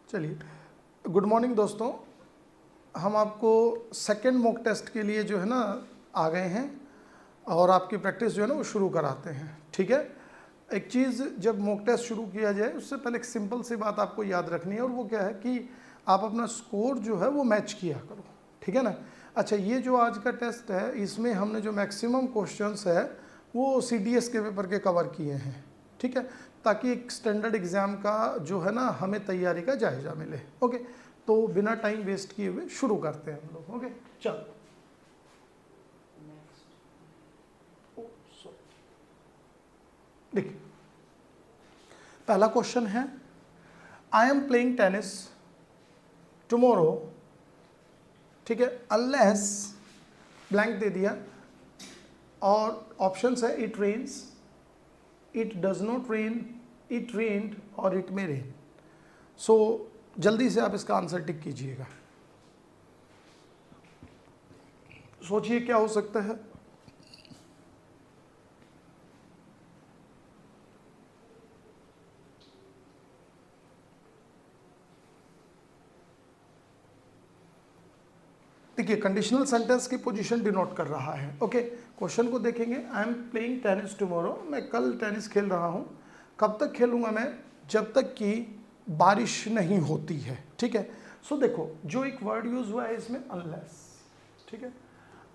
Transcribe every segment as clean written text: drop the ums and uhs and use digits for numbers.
चलिए, good morning दोस्तों। हम आपको सेकंड मॉक टेस्ट के लिए जो है ना आ गए हैं और आपकी प्रैक्टिस जो है ना वो शुरू कराते हैं। ठीक है, एक चीज़ जब मॉक टेस्ट शुरू किया जाए उससे पहले एक सिंपल सी बात आपको याद रखनी है और वो क्या है कि आप अपना स्कोर जो है वो मैच किया करो। ठीक है ना। अच्छा, ये जो आज का टेस्ट है इसमें हमने जो मैक्सिमम क्वेश्चंस है वो CDS के पेपर के कवर किए हैं। ठीक है, ताकि एक स्टैंडर्ड एग्ज़ाम का जो है ना हमें तैयारी का जायजा मिले। ओके, तो बिना टाइम वेस्ट किए हुए शुरू करते हैं हम लोग। ओके, चल देखिए, पहला क्वेश्चन है I am playing tennis tomorrow. ठीक है, अनलेस ब्लैंक दे दिया और ऑप्शंस है it rains, it does not rain, it rained or it may rain. सो जल्दी से आप इसका आंसर टिक कीजिएगा। सोचिए क्या हो सकता है। देखिए, कंडीशनल सेंटेंस की पोजीशन डिनोट कर रहा है। ओके, क्वेश्चन को देखेंगे। आई एम प्लेइंग टेनिस टुमारो, मैं कल टेनिस खेल रहा हूँ। कब तक खेलूंगा मैं? जब तक कि बारिश नहीं होती है। ठीक है, सो देखो जो एक वर्ड यूज हुआ है इसमें अनलेस। ठीक है,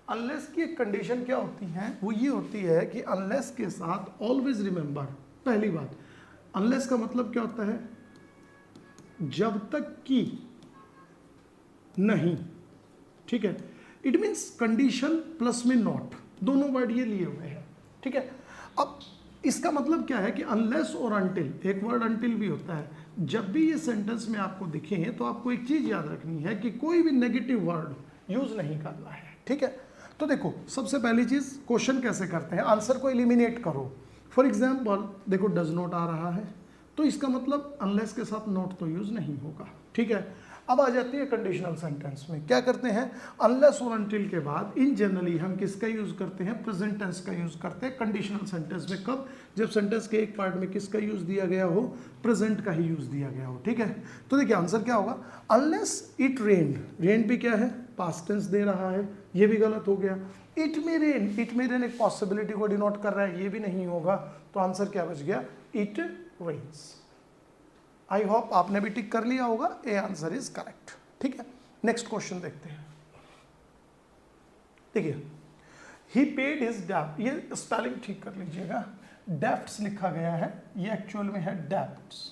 अनलेस की एक कंडीशन क्या होती है, वो ये होती है कि अनलेस के साथ ऑलवेज रिमेंबर, पहली बात अनलेस का मतलब क्या होता है? जब तक कि नहीं। ठीक है, इट मीन्स कंडीशन प्लस में नॉट, दोनों वर्ड ये लिए हुए हैं। ठीक है, अब इसका मतलब क्या है कि अनलेस और अनटिल, एक वर्ड अनटिल भी होता है। जब भी ये सेंटेंस में आपको दिखे तो आपको एक चीज याद रखनी है कि कोई भी नेगेटिव वर्ड यूज नहीं करना है। ठीक है, तो देखो सबसे पहली चीज क्वेश्चन कैसे करते हैं, आंसर को एलिमिनेट करो। फॉर एग्जाम्पल देखो डज नॉट आ रहा है तो इसका मतलब अनलेस के साथ नॉट तो यूज नहीं होगा। ठीक है, अब आ जाती है कंडीशनल सेंटेंस में। क्या करते हैं? अनलेस और अनटिल के बाद इन जनरली हम किसका यूज करते हैं? प्रेजेंट टेंस का यूज करते हैं कंडीशनल सेंटेंस में। कब? जब सेंटेंस के एक पार्ट में किसका यूज दिया गया हो? प्रेजेंट का ही यूज दिया गया हो। ठीक है, तो देखिए आंसर क्या होगा? अनलेस इट रेन, रेन भी क्या है? पास्ट टेंस दे रहा है, ये भी गलत हो गया। इट में रेन, इट में रेन एक पॉसिबिलिटी को डिनोट कर रहा है, ये भी नहीं होगा। तो आंसर क्या बच गया? It rains. आई होप आपने भी टिक कर लिया होगा, ए आंसर इज करेक्ट। ठीक है, नेक्स्ट क्वेश्चन देखते हैं। देखिए, ही पेड हिज डेब्ट, ये स्पेलिंग ठीक कर लीजिएगा, डेब्ट्स लिखा गया है, ये एक्चुअल में है डेब्ट्स।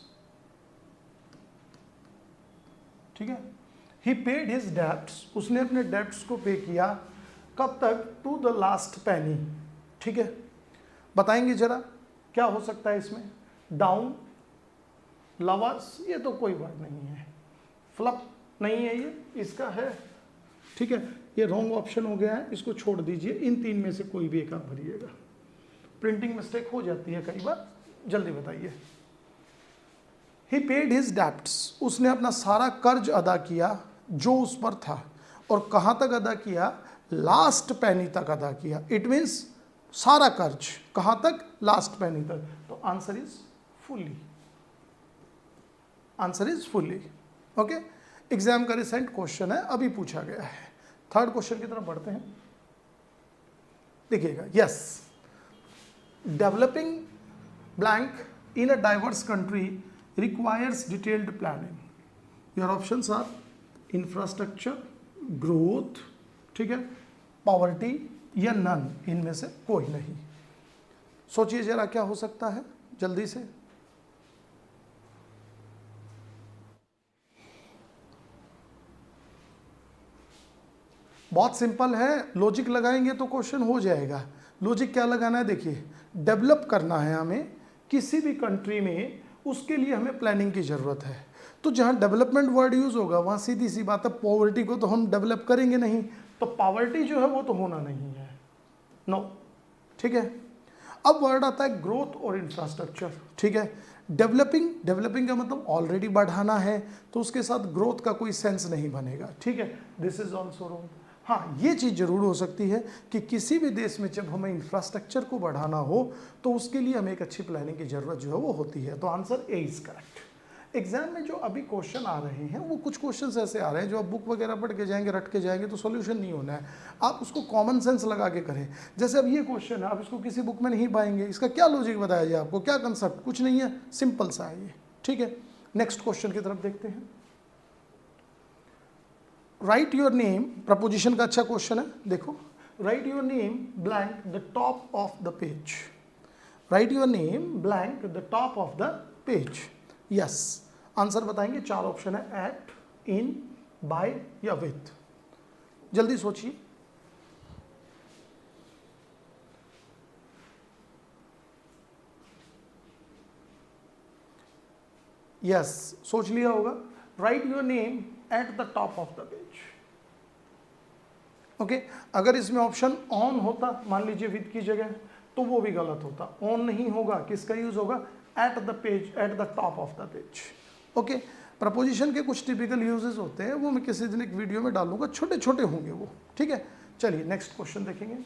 ठीक है, ही पेड हिज डेब्ट्स, उसने अपने डेब्ट्स को पे किया। कब तक? टू द लास्ट पेनी। ठीक है, बताएंगे जरा क्या हो सकता है इसमें? डाउन, लवर्स, ये तो कोई वर्ड नहीं है। फ्लप नहीं है ये, इसका है। ठीक है, ये रॉन्ग ऑप्शन हो गया है, इसको छोड़ दीजिए। इन तीन में से कोई भी एक आप भरिएगा। प्रिंटिंग मिस्टेक हो जाती है कई बार, जल्दी बताइए। ही पेड हिज डेब्ट्स, उसने अपना सारा कर्ज अदा किया जो उस पर था। और कहाँ तक अदा किया? लास्ट पेनी तक अदा किया। इट मीन्स सारा कर्ज कहाँ तक? लास्ट पेनी तक। तो answer is fully, answer is fully. Okay, exam का रिसेंट क्वेश्चन है, अभी पूछा गया है। थर्ड क्वेश्चन की तरफ बढ़ते हैं। देखिएगा, yes, developing blank in a diverse country requires detailed planning. Your options are infrastructure, growth, ठीक है, पॉवर्टी या नन, इनमें से कोई नहीं। सोचिए जरा क्या हो सकता है जल्दी से। बहुत सिंपल है, लॉजिक लगाएंगे तो क्वेश्चन हो जाएगा। लॉजिक क्या लगाना है? देखिए, डेवलप करना है हमें किसी भी कंट्री में, उसके लिए हमें प्लानिंग की ज़रूरत है। तो जहाँ डेवलपमेंट वर्ड यूज़ होगा वहाँ सीधी सी बात है, पॉवर्टी को तो हम डेवलप करेंगे नहीं, तो पॉवर्टी जो है वो तो होना नहीं है, नो। ठीक है, अब वर्ड आता है ग्रोथ और इंफ्रास्ट्रक्चर। ठीक है, डेवलपिंग, डेवलपिंग का मतलब ऑलरेडी बढ़ाना है, तो उसके साथ ग्रोथ का कोई सेंस नहीं बनेगा। ठीक है, दिस इज ऑल्सो रॉन्ग। हाँ, ये चीज़ जरूर हो सकती है कि किसी भी देश में जब हमें इंफ्रास्ट्रक्चर को बढ़ाना हो तो उसके लिए हमें एक अच्छी प्लानिंग की जरूरत जो है वो होती है। तो answer A is correct. Exam में जो अभी क्वेश्चन आ रहे हैं वो कुछ क्वेश्चन ऐसे आ रहे हैं जो आप बुक वगैरह पढ़ के जाएंगे, रट के जाएंगे तो सॉल्यूशन नहीं होना है। आप उसको कॉमन सेंस लगा के करें। जैसे अब ये क्वेश्चन है, आप इसको किसी बुक में नहीं पाएंगे, इसका क्या लॉजिक बताया जाए आपको, क्या कंसेप्ट, कुछ नहीं है, सिंपल सा है ये, ठीक है। नेक्स्ट क्वेश्चन की तरफ देखते हैं। राइट योर नेम, प्रपोजिशन का अच्छा क्वेश्चन है, देखो। Right your name blank the top of the page. Right your name blank the top of the page. Yes, answer बताएंगे, 4 ऑप्शन है, एट, इन, बाय या विथ। जल्दी सोचिए। यस, सोच लिया होगा। Right your name at the top of the page. Okay, अगर इसमें ऑप्शन ऑन होता, मान लीजिए विद की जगह, तो वो भी गलत होता। ऑन नहीं होगा, किसका यूज होगा, at the page, at the top of the page. Okay, preposition के कुछ टिपिकल यूजेस होते हैं, वो मैं किसी दिन एक वीडियो में डालूंगा, छोटे छोटे होंगे वो, ठीक है। चलिए नेक्स्ट क्वेश्चन देखेंगे।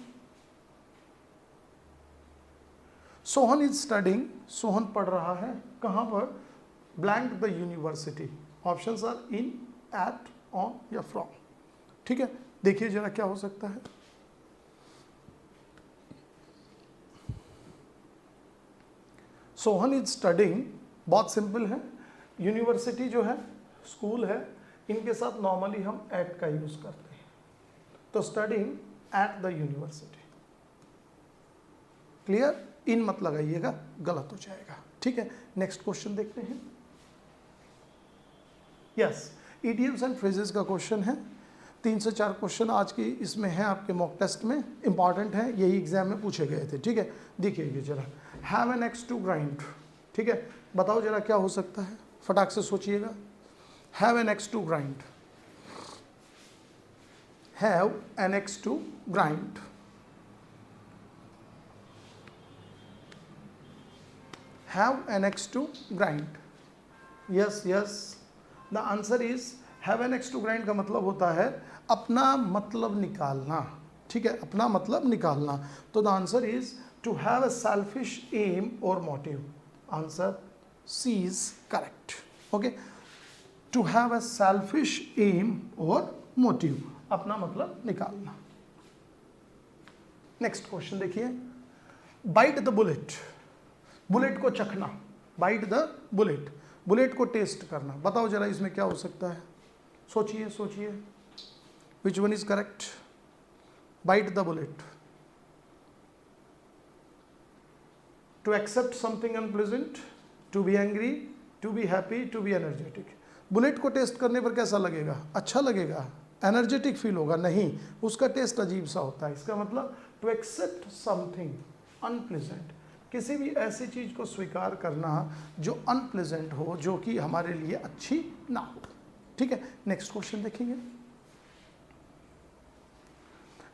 सोहन इज स्टडिंग, सोहन पढ़ रहा है, कहां पर, blank the university. Options are in, at, on या फ्रॉम, ठीक है। देखिए जरा क्या हो सकता है। सोहन इज स्टडिंग, बहुत सिंपल है। यूनिवर्सिटी जो है, स्कूल है, इनके साथ नॉर्मली हम एट का यूज करते हैं, तो studying at the university. Clear, इन मत लगाइएगा, गलत हो जाएगा, ठीक है। नेक्स्ट क्वेश्चन देखते हैं। यस, इडियम्स एंड फ्रेजेस का क्वेश्चन है। 3 से 4 क्वेश्चन आज की इसमें है, आपके मॉक टेस्ट में इंपॉर्टेंट है, यही एग्जाम में पूछे गए थे, ठीक है। देखिए जरा, have an axe to grind, ठीक है। बताओ जरा क्या हो सकता है, फटाक से सोचिएगा। Have an axe to grind, have an axe to grind, have an axe to grind. Yes yes, the answer is have an axe to grind का मतलब होता है अपना मतलब निकालना, ठीक है, अपना मतलब निकालना। तो the answer is to have a selfish aim or motive. Answer C is correct, okay. To have a selfish aim or motive, अपना मतलब निकालना। नेक्स्ट क्वेश्चन देखिए। बाइट द बुलेट, बुलेट को चखना, बाइट द बुलेट, बुलेट को taste करना। बताओ जरा इसमें क्या हो सकता है, सोचिए सोचिए, which one is correct. Bite the bullet, to accept something unpleasant, to be angry, to be happy, to be energetic. Bullet को टेस्ट करने पर कैसा लगेगा, अच्छा लगेगा, एनर्जेटिक फील होगा, नहीं, उसका टेस्ट अजीब सा होता है। इसका मतलब टू एक्सेप्ट समथिंग अनप्लेजेंट, किसी भी ऐसी चीज को स्वीकार करना जो अनप्लेजेंट हो, जो कि हमारे लिए अच्छी ना हो, ठीक है। नेक्स्ट क्वेश्चन देखेंगे।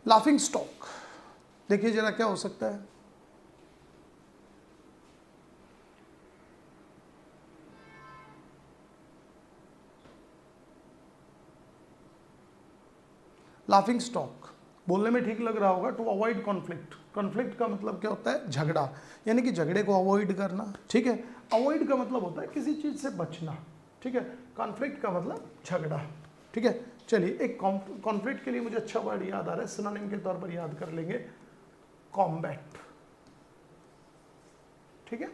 लाफिंग स्टॉक, देखिए जरा क्या हो सकता है। लाफिंग स्टॉक बोलने में ठीक लग रहा होगा। टू अवॉइड कॉन्फ्लिक्ट, कॉन्फ्लिक्ट का मतलब क्या होता है, झगड़ा, यानी कि झगड़े को अवॉइड करना, ठीक है। अवॉइड का मतलब होता है किसी चीज से बचना, ठीक है। कॉन्फ्लिक्ट का मतलब झगड़ा, ठीक है। चलिए, एक कॉन्फ्लिक्ट के लिए मुझे अच्छा वर्ड याद आ रहा है, सिनोनिम के तौर पर याद कर लेंगे, कॉम्बैट, ठीक है,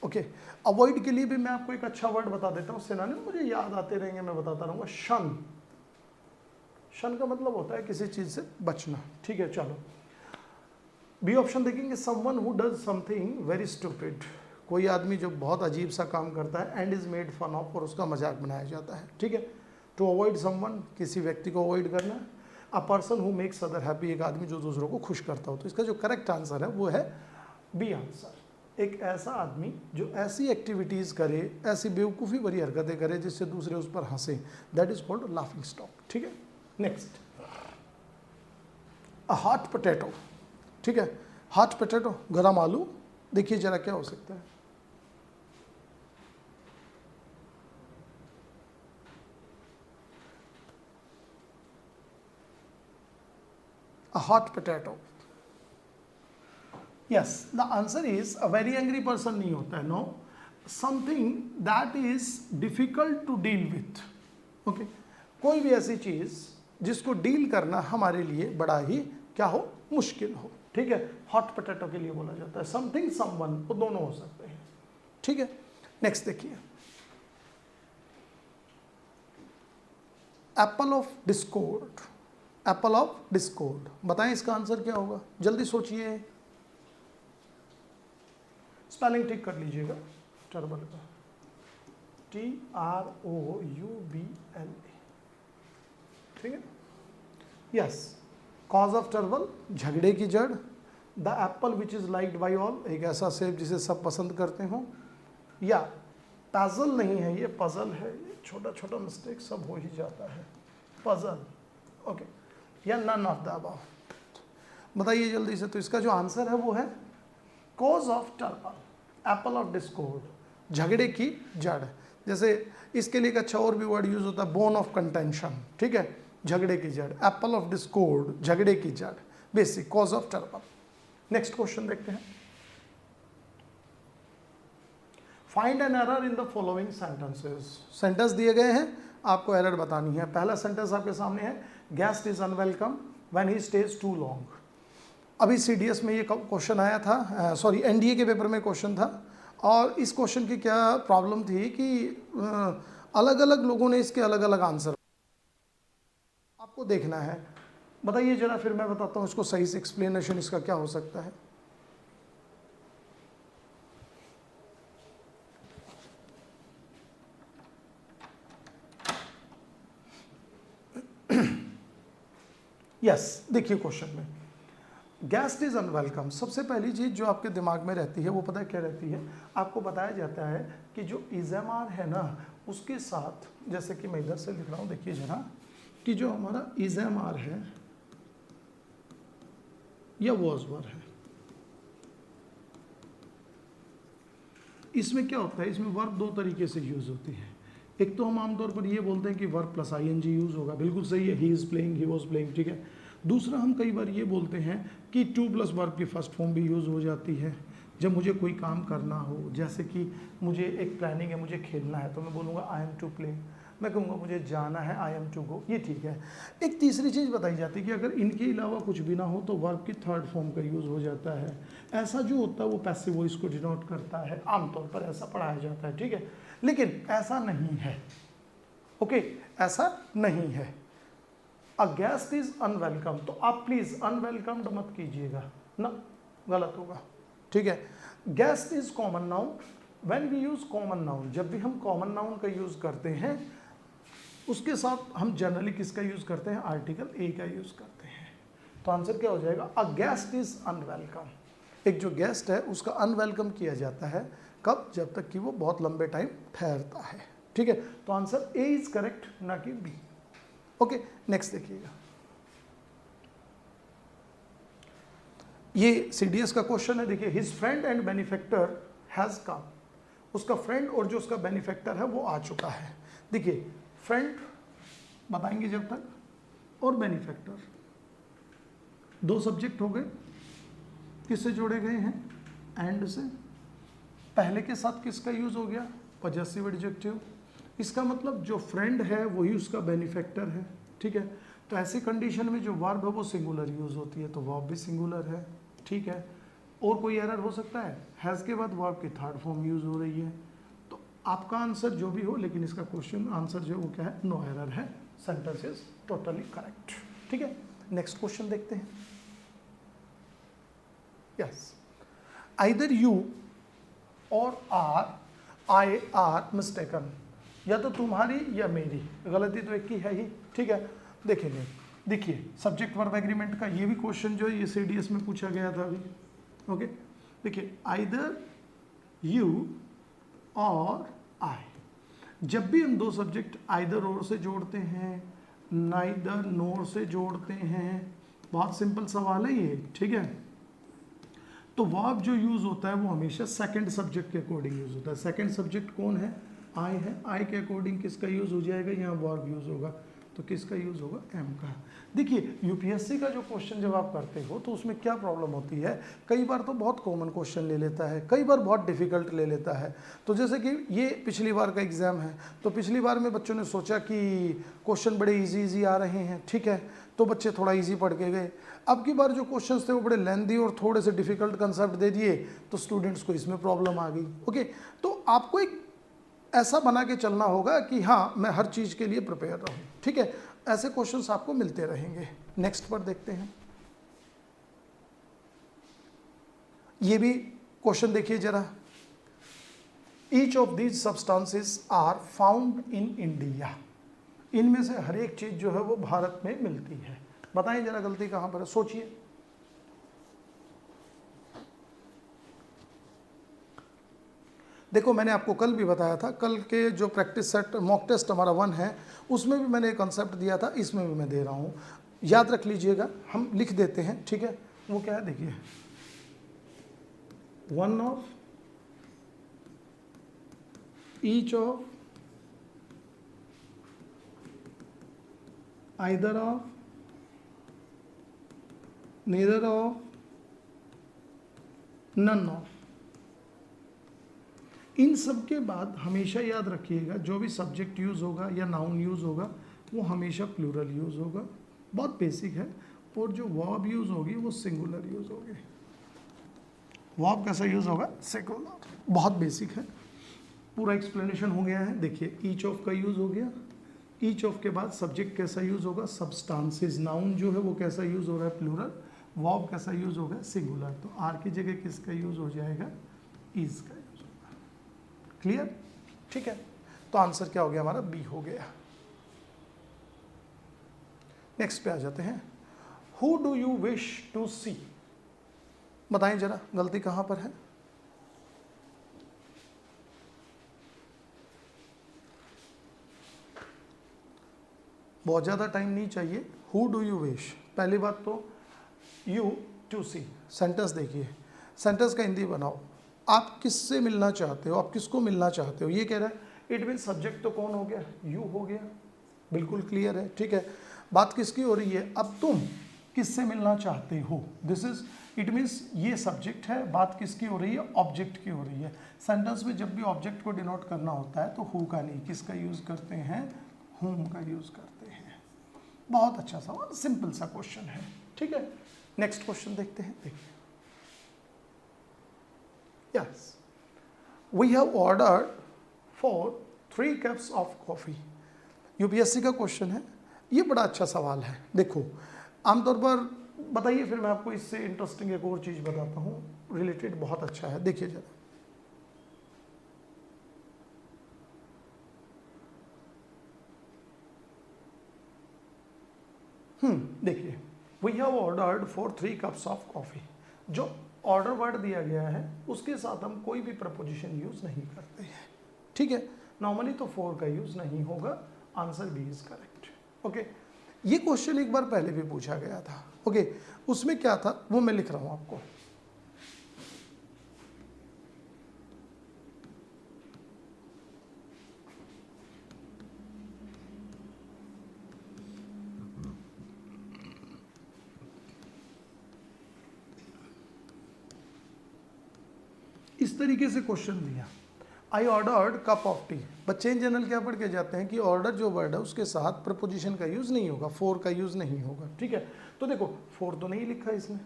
ओके। अवॉइड के लिए भी मैं आपको एक अच्छा वर्ड बता देता हूँ, सिनोनिम मुझे याद आते रहेंगे, मैं बताता रहूँगा। शन, शन का मतलब होता है किसी चीज से बचना, ठीक है। चलो, बी ऑप्शन देखेंगे। Someone who does something very stupid, कोई आदमी जो बहुत अजीब सा काम करता है, and is made fun of, और उसका मजाक बनाया जाता है, ठीक है। टू अवॉइड समवन, किसी व्यक्ति को अवॉइड करना। A person who makes other happy, एक आदमी जो दूसरों को खुश करता हो। तो इसका जो करेक्ट आंसर है वो है बी आंसर। एक ऐसा आदमी जो ऐसी एक्टिविटीज़ करे, ऐसी बेवकूफ़ी भरी हरकतें करे जिससे दूसरे उस पर हंसे, that is called laughing stock, ठीक है। नेक्स्ट, अ हॉट पोटैटो, ठीक है। हॉट पोटैटो, गरम आलू। देखिए जरा क्या हो सकता है। A hot potato. Yes, the answer is a very angry person नहीं होता है, no. Something that is difficult to deal with. Okay, कोई भी ऐसी चीज जिसको डील करना हमारे लिए बड़ा ही क्या हो, मुश्किल हो। ठीक है, हॉट पोटैटो के लिए बोला जाता है समथिंग समवन, वो दोनों हो सकते हैं। ठीक है, नेक्स्ट देखिए, Apple of Discord. Apple of Discord, बताएं इसका आंसर क्या होगा, जल्दी सोचिए। स्पेलिंग ठीक कर लीजिएगा टर्बल का, TROUBLA। ठीक है, यस, कॉज ऑफ टर्बल, झगड़े की जड़। The Apple which is liked by all, एक ऐसा सेब जिसे सब पसंद करते हो। या पजल नहीं है, ये पजल है, ये छोटा छोटा मिस्टेक सब हो ही जाता है, पजल। ओके, या नन ऑफ द अबव। बताइए जल्दी से, तो इसका जो आंसर है वो है cause of trouble, Apple of Discord, झगड़े की जड़। जैसे इसके लिए एक अच्छा और भी वर्ड यूज होता है, बोन ऑफ कंटेंशन। ठीक है, झगड़े की जड़, एप्पल ऑफ डिस्कॉर्ड, झगड़े की जड़, basic cause of trouble. Next question देखते हैं, find an error in the following sentences. Sentence दिए गए हैं, आपको एरर बतानी है। पहला सेंटेंस आपके सामने है, guest is unwelcome when he stays too long. अभी CDS में ये क्वेश्चन आया था, सॉरी NDA के पेपर में क्वेश्चन था, और इस क्वेश्चन की क्या प्रॉब्लम थी कि अलग अलग लोगों ने इसके अलग अलग आंसर, आपको देखना है। बताइए जरा, फिर मैं बताता हूँ इसको सही से, एक्सप्लेनेशन इसका क्या हो सकता है। यस, देखिए क्वेश्चन में गेस्ट इज अनवेलकम, सबसे पहली चीज जो आपके दिमाग में रहती है वो पता है क्या रहती है, आपको बताया जाता है कि जो इज़ेमार है ना, उसके साथ, जैसे कि मैं इधर से लिख रहा हूँ, देखिए जरा, कि जो हमारा इज़ेमार है या वॉज है, इसमें क्या होता है, इसमें वर्ब दो तरीके से यूज होती है। एक तो हम आमतौर पर ये बोलते हैं कि वर्ब प्लस ING यूज होगा, बिल्कुल सही है, he is playing, he was playing. ठीक है, दूसरा हम कई बार ये बोलते हैं कि टू प्लस वर्ब की फर्स्ट फॉर्म भी यूज़ हो जाती है जब मुझे कोई काम करना हो। जैसे कि मुझे एक प्लानिंग है, मुझे खेलना है, तो मैं बोलूँगा आई एम टू प्ले। मैं कहूँगा मुझे जाना है, आई एम टू गो, ये ठीक है। एक तीसरी चीज़ बताई जाती है कि अगर इनके अलावा कुछ भी ना हो तो वर्ब की थर्ड फॉर्म का यूज़ हो जाता है। ऐसा जो होता है वो पैसिव वॉइस को डिनोट करता है, आमतौर पर ऐसा पढ़ाया जाता है। ठीक है, लेकिन ऐसा नहीं है। ओके, ऐसा नहीं है। अ गेस्ट इज अनवेलकम, तो आप प्लीज अनवेलकम्ड मत कीजिएगा ना, गलत होगा। ठीक है, guest is common noun, when we use common noun, जब भी हम कॉमन नाउन का यूज करते हैं उसके साथ हम जनरली किसका यूज करते हैं, आर्टिकल ए का यूज करते हैं। तो आंसर क्या हो जाएगा, अ गेस्ट इज अनवेलकम। एक जो गेस्ट है उसका अनवेलकम किया जाता है, कब, जब तक कि वो बहुत लंबे टाइम ठहरता है। ठीक है, तो आंसर ए इज करेक्ट, ना कि बी। ओके, नेक्स्ट देखिएगा, ये CDS का क्वेश्चन है। देखिए, his friend and benefactor has come, उसका फ्रेंड और जो उसका बेनिफैक्टर है वो आ चुका है। देखिए, फ्रेंड बताएंगे जब तक, और बेनिफैक्टर, दो सब्जेक्ट हो गए, किससे जोड़े गए हैं, एंड से। पहले के साथ किसका यूज हो गया, पजेसिव एडजेक्टिव। इसका मतलब जो फ्रेंड है वही उसका बेनिफैक्टर है। ठीक है, तो ऐसी कंडीशन में जो वर्ब है वो सिंगुलर यूज होती है, तो वर्ब भी सिंगुलर है। ठीक है, और कोई एरर हो सकता है, हैज़ के बाद वर्ब की थर्ड फॉर्म यूज हो रही है। तो आपका आंसर जो भी हो, लेकिन इसका क्वेश्चन आंसर जो वो क्या है, नो एरर है, सेंटेंस इज टोटली करेक्ट। ठीक है, नेक्स्ट क्वेश्चन देखते हैं। यस, आइदर यू और आई आर मिस्टेकन, या तो तुम्हारी या मेरी, गलती तो एक ही है ही। ठीक है, देखेंगे, देखिए सब्जेक्ट वर्ब एग्रीमेंट का ये भी क्वेश्चन जो है ये CDS में पूछा गया था अभी। ओके, देखिए, आइदर यू और आई, जब भी हम दो सब्जेक्ट आइदर और से जोड़ते हैं, नाइदर नोर से जोड़ते हैं, बहुत सिंपल सवाल है ये। ठीक है, तो वर्ब जो यूज होता है वो हमेशा सेकंड सब्जेक्ट के अकॉर्डिंग यूज होता है। सेकंड सब्जेक्ट कौन है, आई है, आई के अकॉर्डिंग किसका यूज हो जाएगा, यहाँ वर्ब यूज होगा। तो किसका यूज़ होगा, एम का। देखिए यूपीएससी का जो क्वेश्चन जब आप करते हो तो उसमें क्या प्रॉब्लम होती है, कई बार तो बहुत कॉमन क्वेश्चन ले लेता है, कई बार बहुत डिफिकल्ट ले लेता है। तो जैसे कि ये पिछली बार का एग्ज़ाम है, तो पिछली बार में बच्चों ने सोचा कि क्वेश्चन बड़े इजी आ रहे हैं, ठीक है, तो बच्चे थोड़ा ईजी पढ़ के गए। अब की बार जो क्वेश्चन थे वो बड़े लेंदी और थोड़े से डिफिकल्ट कंसेप्ट दे दिए, तो स्टूडेंट्स को इसमें प्रॉब्लम आ गई। ओके, तो आपको एक ऐसा बना के चलना होगा कि हाँ मैं हर चीज़ के लिए प्रिपेयर रहूँ, ठीक है, ऐसे क्वेश्चंस आपको मिलते रहेंगे। नेक्स्ट पर देखते हैं, ये भी क्वेश्चन देखिए जरा। Each of these substances are found in India. इनमें से हर एक चीज जो है वो भारत में मिलती है। बताएं जरा गलती कहां पर है, सोचिए। देखो मैंने आपको कल भी बताया था, कल के जो प्रैक्टिस सेट मॉक टेस्ट हमारा 1 है उसमें भी मैंने एक कॉन्सेप्ट दिया था, इसमें भी मैं दे रहा हूँ, याद रख लीजिएगा। हम लिख देते हैं, ठीक है। वो क्या है देखिए, one of each of either of neither of none of. इन सब के बाद हमेशा याद रखिएगा जो भी सब्जेक्ट यूज होगा या नाउन यूज होगा वो हमेशा प्लूरल यूज होगा, बहुत बेसिक है। और जो वर्ब यूज होगी वो सिंगुलर यूज होगी। वर्ब कैसा यूज होगा, सिंगुलर, बहुत बेसिक है, पूरा एक्सप्लेनेशन हो गया है। देखिए ईच ऑफ का यूज हो गया, ईच ऑफ के बाद सब्जेक्ट कैसा यूज होगा, सबस्टांसेस, नाउन जो है वो कैसा यूज हो रहा है, प्लूरल, वर्ब कैसा यूज होगा, सिंगुलर। तो आर की जगह किसका यूज हो जाएगा, इज का यूज होगा। क्लियर, ठीक है। तो आंसर क्या हो गया हमारा, बी हो गया। नेक्स्ट पे आ जाते हैं, who do you wish to see. बताएं जरा गलती कहां पर है। बहुत ज़्यादा टाइम नहीं चाहिए। हु डू यू विश, पहली बात तो यू टू सी, सेंटेंस देखिए, सेंटेंस का हिंदी बनाओ। आप किससे मिलना चाहते हो, आप किसको मिलना चाहते हो, ये कह रहा है। इट मीन सब्जेक्ट तो कौन हो गया, यू हो गया, बिल्कुल क्लियर है, ठीक है। बात किसकी हो रही है, अब तुम किससे मिलना चाहते हो, दिस इज, इट मीन्स ये सब्जेक्ट है, बात किसकी हो रही है, ऑब्जेक्ट की हो रही है। सेंटेंस में जब भी ऑब्जेक्ट को डिनोट करना होता है तो हु का नहीं, किसका यूज करते हैं, हुम का यूज करते हैं। बहुत अच्छा सवाल, सिंपल सा क्वेश्चन है, ठीक है। नेक्स्ट क्वेश्चन देखते हैं, देखिए। Yes, we have ordered for 3 cups of coffee. UPSC का क्वेश्चन है, ये बड़ा अच्छा सवाल है। देखो आमतौर पर बताइए, फिर मैं आपको इससे इंटरेस्टिंग एक और चीज बताता हूँ, रिलेटेड बहुत अच्छा है, देखिए जरा। देखिए, we have ordered for 3 cups of coffee. जो ऑर्डर वर्ड दिया गया है उसके साथ हम कोई भी प्रपोजिशन यूज नहीं करते हैं, ठीक है। नॉर्मली तो फॉर का यूज नहीं होगा, answer B is correct. Okay, ये क्वेश्चन एक बार पहले भी पूछा गया था, ओके। उसमें क्या था वो मैं लिख रहा हूं आपको। इस तरीके से क्वेश्चन दिया, I ordered cup of T. बच्चे इन जनरल क्या पढ़ के जाते हैं कि ऑर्डर जो वर्ड है उसके साथ प्रपोजिशन का यूज नहीं होगा, फॉर का यूज नहीं होगा, ठीक है। तो देखो फॉर तो नहीं लिखा इसमें,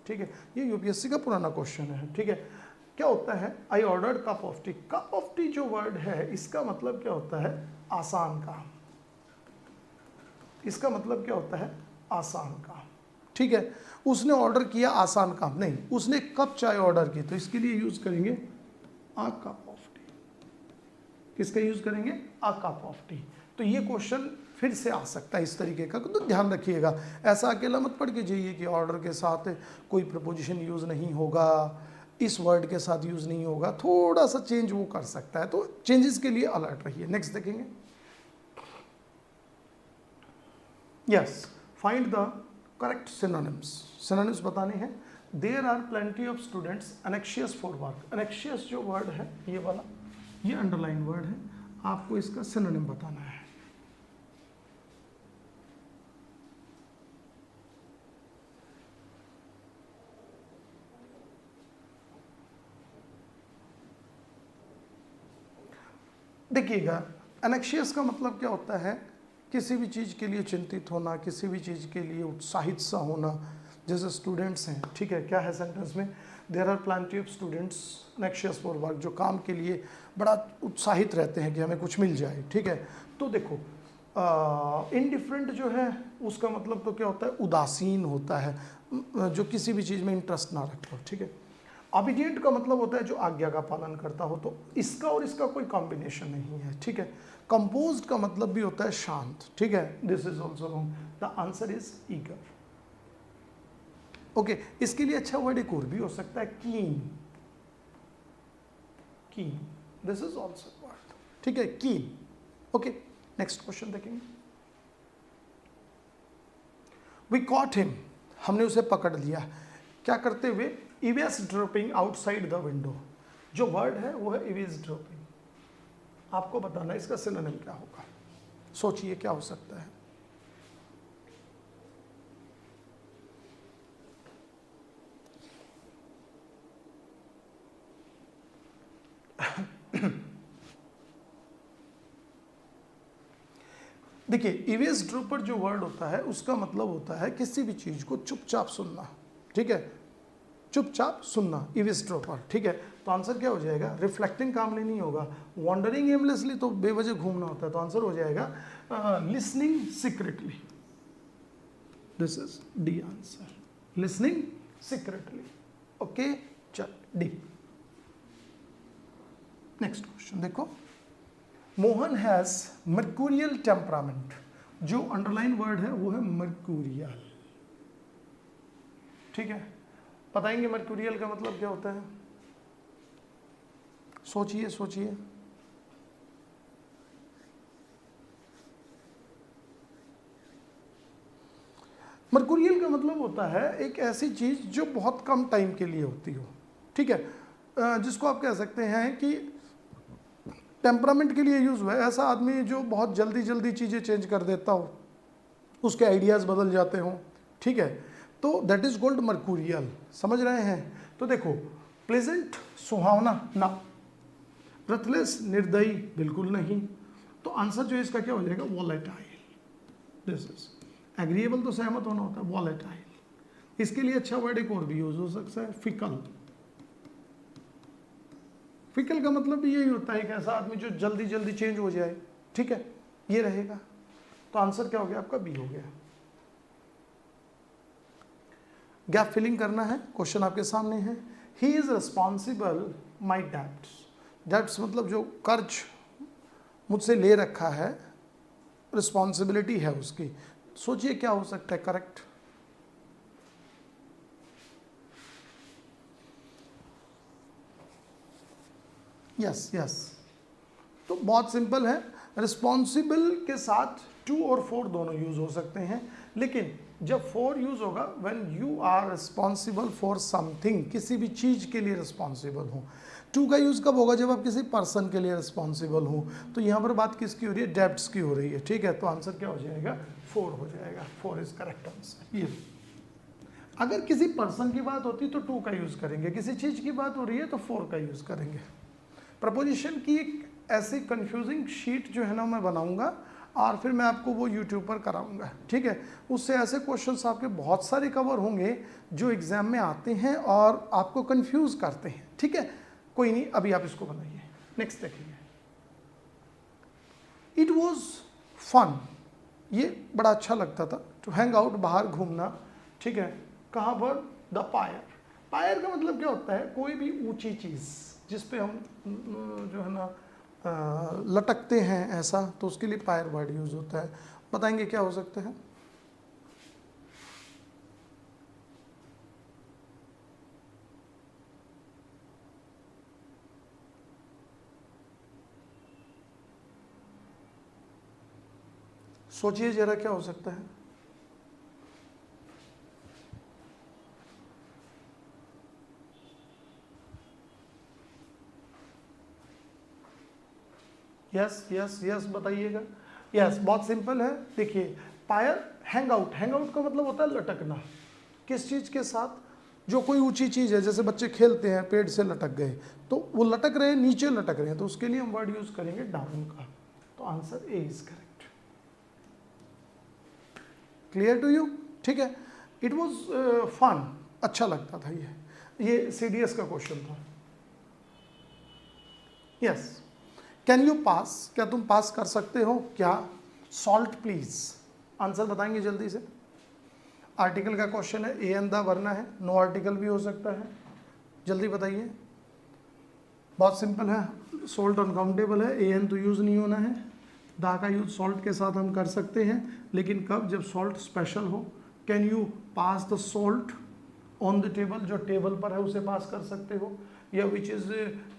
ठीक है, ये यूपीएससी का पुराना क्वेश्चन है, ठीक है। क्या होता है, I ordered cup of T. Cup of T जो वर्ड है इसका मतलब क्या होता है, आसान काम। इसका मतलब क्या होता है, आसान काम, ठीक है। उसने ऑर्डर किया आसान काम नहीं, उसने कप चाय ऑर्डर की, तो इसके लिए यूज करेंगे आ कप ऑफ टी। किसका यूज करेंगे, आ कप ऑफ टी। तो ये क्वेश्चन फिर से आ सकता है इस तरीके का, तो ध्यान रखिएगा। ऐसा अकेला मत पढ़ के जाइए कि ऑर्डर के साथ कोई प्रपोजिशन यूज नहीं होगा, इस वर्ड के साथ यूज नहीं होगा, थोड़ा सा चेंज वो कर सकता है, तो चेंजेस के लिए अलर्ट रहिए। नेक्स्ट देखेंगे, yes, find the correct synonyms. Synonyms बताने हैं। There are plenty of students anxious for work. Anxious जो वर्ड है ये वाला, ये अंडरलाइन वर्ड है, आपको इसका सिनोनिम बताना है। देखिएगा, एनेक्शियस का मतलब क्या होता है, किसी भी चीज़ के लिए चिंतित होना, किसी भी चीज़ के लिए उत्साहित सा होना। जैसे स्टूडेंट्स हैं, ठीक है, क्या है सेंटेंस में, there are plenty of students anxious for work, जो काम के लिए बड़ा उत्साहित रहते हैं कि हमें कुछ मिल जाए, ठीक है। तो देखो इनडिफरेंट जो है उसका मतलब तो क्या होता है, उदासीन होता है, जो किसी भी चीज़ में इंटरेस्ट ना रखता हो, ठीक है। ऑबिडिएंट का मतलब होता है जो आज्ञा का पालन करता हो, तो इसका और इसका कोई कॉम्बिनेशन नहीं है, ठीक है। कंपोज्ड का मतलब भी होता है शांत, ठीक है, this is also wrong, the answer is eager. Okay, इसके लिए अच्छा वर्ड एक और भी हो सकता है, कीन, कीन, दिस इज ऑल्सो वर्ड, ठीक है, कीन। ओके, नेक्स्ट क्वेश्चन देखेंगे। वी कॉट हिम, हमने उसे पकड़ लिया, क्या करते हुए, इवेस ड्रॉपिंग आउटसाइड द विंडो। जो वर्ड है वो है इवेस ड्रॉपिंग, आपको बताना इसका सिनोनिम क्या होगा, सोचिए क्या हो सकता है। देखिए, इवेस ड्रॉपर जो वर्ड होता है उसका मतलब होता है किसी भी चीज को चुपचाप सुनना, ठीक है, चुपचाप सुनना, इवेस ड्रॉपर, ठीक है। तो आंसर क्या हो जाएगा, रिफ्लेक्टिंग कामली नहीं होगा, वॉन्डरिंग एमलेसली तो बेवजह घूमना होता है, तो आंसर हो जाएगा listening secretly, this is D answer, listening secretly. Okay, चल डी। नेक्स्ट क्वेश्चन देखो, मोहन हैज मर्कूरियल टेम्परामेंट, जो अंडरलाइन वर्ड है वो है मर्कूरियल, ठीक है। बताएंगे मर्कूरियल का मतलब क्या होता है, सोचिए सोचिए। मर्कूरियल का मतलब होता है एक ऐसी चीज जो बहुत कम टाइम के लिए होती हो, ठीक है, जिसको आप कह सकते हैं कि टेम्परामेंट के लिए यूज हुआ है, ऐसा आदमी जो बहुत जल्दी जल्दी चीजें चेंज कर देता हो, उसके आइडियाज बदल जाते हो, ठीक है, तो दैट इज कॉल्ड मर्कूरियल, समझ रहे हैं। तो देखो, प्लेजेंट सुहावना ना, ब्रेथलेस निर्दयी बिल्कुल नहीं, तो आंसर जो इसका क्या हो जाएगा, वॉलेटाइल, दिस इज एग्रीएबल, तो सहमत होना होता है, वॉलेटाइल। इसके लिए अच्छा वर्ड एक और भी यूज हो सकता है, फिकल। फिकल का मतलब भी यही होता है कि ऐसा आदमी जो जल्दी जल्दी चेंज हो जाए, ठीक है, ये रहेगा। तो आंसर क्या हो गया आपका, बी हो गया। गैप फिलिंग करना है, क्वेश्चन आपके सामने है, he is responsible my debts, debts मतलब जो कर्ज मुझसे ले रखा है, रिस्पॉन्सिबिलिटी है उसकी, सोचिए क्या हो सकता है करेक्ट। यस यस, तो बहुत सिंपल है, रिस्पॉन्सिबल के साथ टू और फोर दोनों यूज हो सकते हैं, लेकिन जब फोर यूज होगा when you are responsible for something, किसी भी चीज के लिए रिस्पॉन्सिबल हो। टू का यूज कब होगा, जब आप किसी पर्सन के लिए रिस्पॉन्सिबल हो। तो यहाँ पर बात किसकी हो रही है, डेब्ट्स की हो रही है, ठीक है, तो आंसर क्या हो जाएगा, फोर हो जाएगा, फोर इज करेक्ट आंसर। ये अगर किसी पर्सन की बात होती तो टू का यूज करेंगे, किसी चीज की बात हो रही है तो फोर का यूज करेंगे। प्रपोजिशन की एक ऐसी कंफ्यूजिंग शीट जो है ना मैं बनाऊंगा और फिर मैं आपको वो यूट्यूब पर कराऊंगा, ठीक है। उससे ऐसे क्वेश्चंस आपके बहुत सारे कवर होंगे जो एग्जाम में आते हैं और आपको कंफ्यूज करते हैं, ठीक है। कोई नहीं, अभी आप इसको बनाइए। नेक्स्ट देखेंगे, इट वॉज फन, ये बड़ा अच्छा लगता था, टू हैंग आउट, बाहर घूमना, ठीक है, कहाँ पर, द पायर। पायर का मतलब क्या होता है, कोई भी ऊंची चीज़ जिस पे हम जो है ना लटकते हैं ऐसा, तो उसके लिए पायर वर्ड यूज होता है। बताएंगे क्या हो सकता है, सोचिए जरा क्या हो सकता है। यस यस यस बताइएगा। यस, बहुत सिंपल है। देखिए, पायर हैंग आउट, हैंग आउट का मतलब होता है लटकना, किस चीज़ के साथ, जो कोई ऊंची चीज़ है, जैसे बच्चे खेलते हैं पेड़ से लटक गए, तो वो लटक रहे हैं, नीचे लटक रहे हैं, तो उसके लिए हम वर्ड यूज करेंगे डाउन का। तो answer A is correct. Clear to you? ठीक है, इट वॉज फन, अच्छा लगता था ये CDS का क्वेश्चन था। यस, कैन यू पास, क्या तुम पास कर सकते हो क्या? सॉल्ट प्लीज, आंसर बताएंगे जल्दी से। आर्टिकल का क्वेश्चन है, ए एन द वरना है, नो आर्टिकल भी हो सकता है, जल्दी बताइए। बहुत सिंपल है, सॉल्ट अनकाउंटेबल है, ए एन तो यूज़ नहीं होना है, दा का यूज सॉल्ट के साथ हम कर सकते हैं, लेकिन कब? जब सॉल्ट स्पेशल हो। Can you pass the salt on the table, जो टेबल पर है उसे पास कर सकते हो, या which is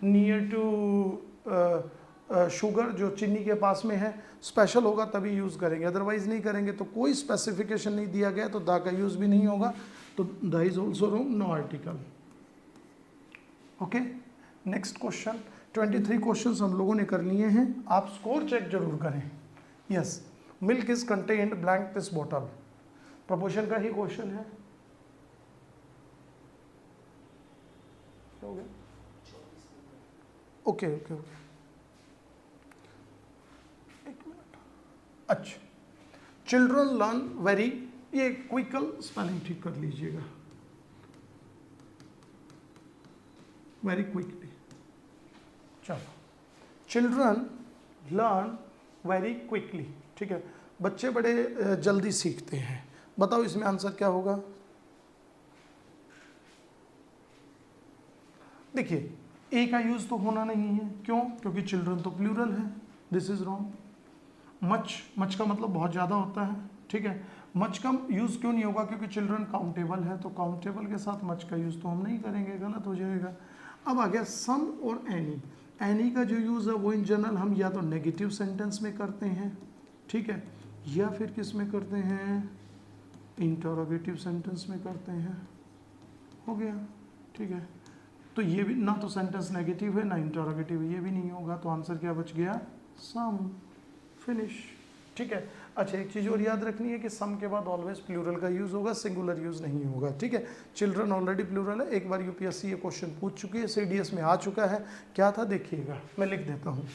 near to sugar, जो चीनी के पास में है, स्पेशल होगा तभी यूज़ करेंगे, अदरवाइज नहीं करेंगे। तो कोई स्पेसिफिकेशन नहीं दिया गया तो दा का यूज़ भी नहीं होगा, तो the is also wrong, no article. Okay, next question. 23 questions हम लोगों ने कर लिए हैं, आप स्कोर चेक जरूर करें। Yes, milk is contained blank this bottle, proportion का ही क्वेश्चन है। ओके ओके ओके, एक मिनट। अच्छा, चिल्ड्रन लर्न वेरी, ये क्विकल स्पेलिंग ठीक कर लीजिएगा, वेरी क्विकली। चलो, चिल्ड्रन लर्न वेरी क्विकली, ठीक है, बच्चे बड़े जल्दी सीखते हैं। बताओ इसमें आंसर क्या होगा? देखिए, ए का यूज तो होना नहीं है, क्यों? क्योंकि चिल्ड्रन तो प्लूरल है, दिस इज रॉन्ग। मच का मतलब बहुत ज़्यादा होता है, ठीक है, मच का यूज़ क्यों नहीं होगा? क्योंकि चिल्ड्रन काउंटेबल है, तो काउंटेबल के साथ मच का यूज़ तो हम नहीं करेंगे, गलत हो जाएगा। अब आ गया सम और एनी। एनी का जो यूज़ है वो इन जनरल हम या तो नेगेटिव सेंटेंस में करते हैं, ठीक है, या फिर किस में करते हैं? इंटरोगेटिव सेंटेंस में करते हैं। हो गया, ठीक है, तो ये भी ना तो सेंटेंस नेगेटिव है ना इंटरोगेटिव है, ये भी नहीं होगा, तो आंसर क्या बच गया? सम, फिनिश, ठीक है। अच्छा, एक चीज़ और याद रखनी है कि सम के बाद ऑलवेज प्लूरल का यूज़ होगा, सिंगुलर यूज़ नहीं होगा, ठीक है। चिल्ड्रन ऑलरेडी प्लूरल है, एक बार यूपीएससी ये क्वेश्चन पूछ चुकी है, CDS में आ चुका है। क्या था देखिएगा, मैं लिख देता हूँ।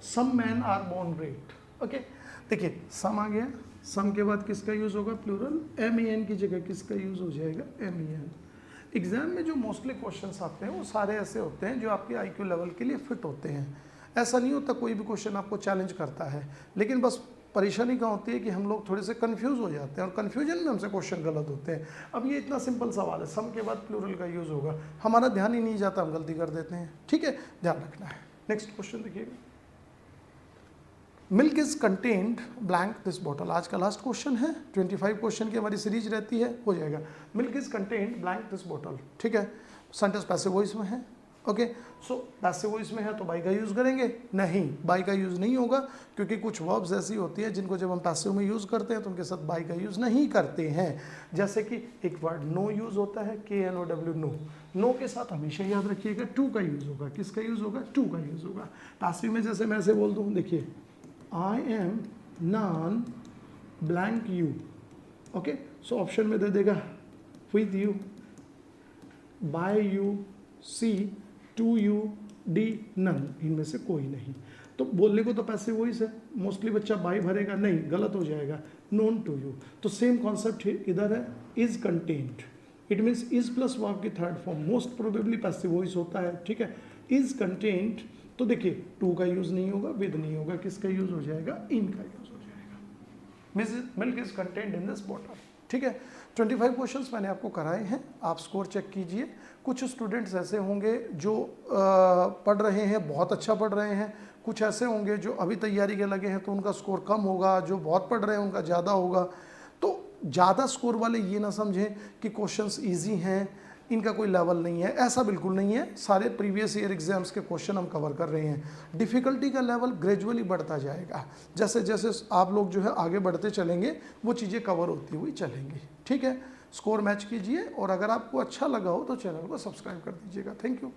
Some men are born great, okay. देखिए, सम आ गया, सम के बाद किसका यूज़ होगा? प्लूरल, MEN की जगह किसका यूज़ हो जाएगा? MEN। एग्जाम में जो मोस्टली क्वेश्चंस आते हैं वो सारे ऐसे होते हैं जो आपके IQ लेवल के लिए फिट होते हैं। ऐसा नहीं होता कोई भी क्वेश्चन आपको चैलेंज करता है, लेकिन बस परेशानी क्या होती है कि हम लोग थोड़े से कंफ्यूज हो जाते हैं और कंफ्यूजन में हमसे क्वेश्चन गलत होते हैं। अब ये इतना सिंपल सवाल है, सम के बाद प्लूरल का यूज़ होगा, हमारा ध्यान ही नहीं जाता, हम गलती कर देते हैं, ठीक है, ध्यान रखना है। नेक्स्ट क्वेश्चन देखिएगा, milk is contained blank this bottle, आज का लास्ट क्वेश्चन है, 25 क्वेश्चन की हमारी सीरीज रहती है, हो जाएगा। Milk is contained blank this bottle, ठीक है, सेंटेंस पैसिव वॉइस में है, ओके। सो पैसिव वॉइस में है तो बाई का यूज़ करेंगे? नहीं, बाई का यूज़ नहीं होगा, क्योंकि कुछ वर्ब्स ऐसी होती है जिनको जब हम पैसिव में यूज़ करते हैं तो उनके साथ बाई का यूज़ नहीं करते हैं। जैसे कि एक वर्ड नो यूज़ होता है, KNOW, नो। नो के साथ हमेशा याद रखिएगा टू का यूज़ होगा। किसका यूज़ होगा? टू का यूज़ होगा। पैसिव में जैसे मैं ऐसे बोल दूँ, देखिए, I am non blank you, okay. So option में दे देगा with you, by you, see, to you, D, none, इनमें से कोई नहीं। तो बोलने को तो पैसिव वॉइस है, मोस्टली बच्चा बाई भरेगा, नहीं, गलत हो जाएगा, नोन टू यू। तो सेम कॉन्सेप्ट इधर है, is contained, it means is plus verb की third form, most probably passive voice होता है, ठीक है। इज कंटेन्ड, तो देखिए टू का यूज़ नहीं होगा, विद नहीं होगा, किसका यूज़ हो जाएगा? इन का यूज़ हो जाएगा। Milk is contained in this bottle, ठीक है। 25 क्वेश्चंस मैंने आपको कराए हैं, आप स्कोर चेक कीजिए। कुछ स्टूडेंट्स ऐसे होंगे जो पढ़ रहे हैं, बहुत अच्छा पढ़ रहे हैं, कुछ ऐसे होंगे जो अभी तैयारी के लगे हैं तो उनका स्कोर कम होगा, जो बहुत पढ़ रहे हैं उनका ज़्यादा होगा। तो ज़्यादा स्कोर वाले ये ना समझें कि क्वेश्चंस ईजी हैं, इनका कोई लेवल नहीं है, ऐसा बिल्कुल नहीं है। सारे प्रीवियस ईयर एग्जाम्स के क्वेश्चन हम कवर कर रहे हैं। डिफ़िकल्टी का लेवल ग्रेजुअली बढ़ता जाएगा, जैसे जैसे आप लोग जो है आगे बढ़ते चलेंगे वो चीज़ें कवर होती हुई चलेंगी, ठीक है। स्कोर मैच कीजिए, और अगर आपको अच्छा लगा हो तो चैनल को सब्सक्राइब कर दीजिएगा। Thank you.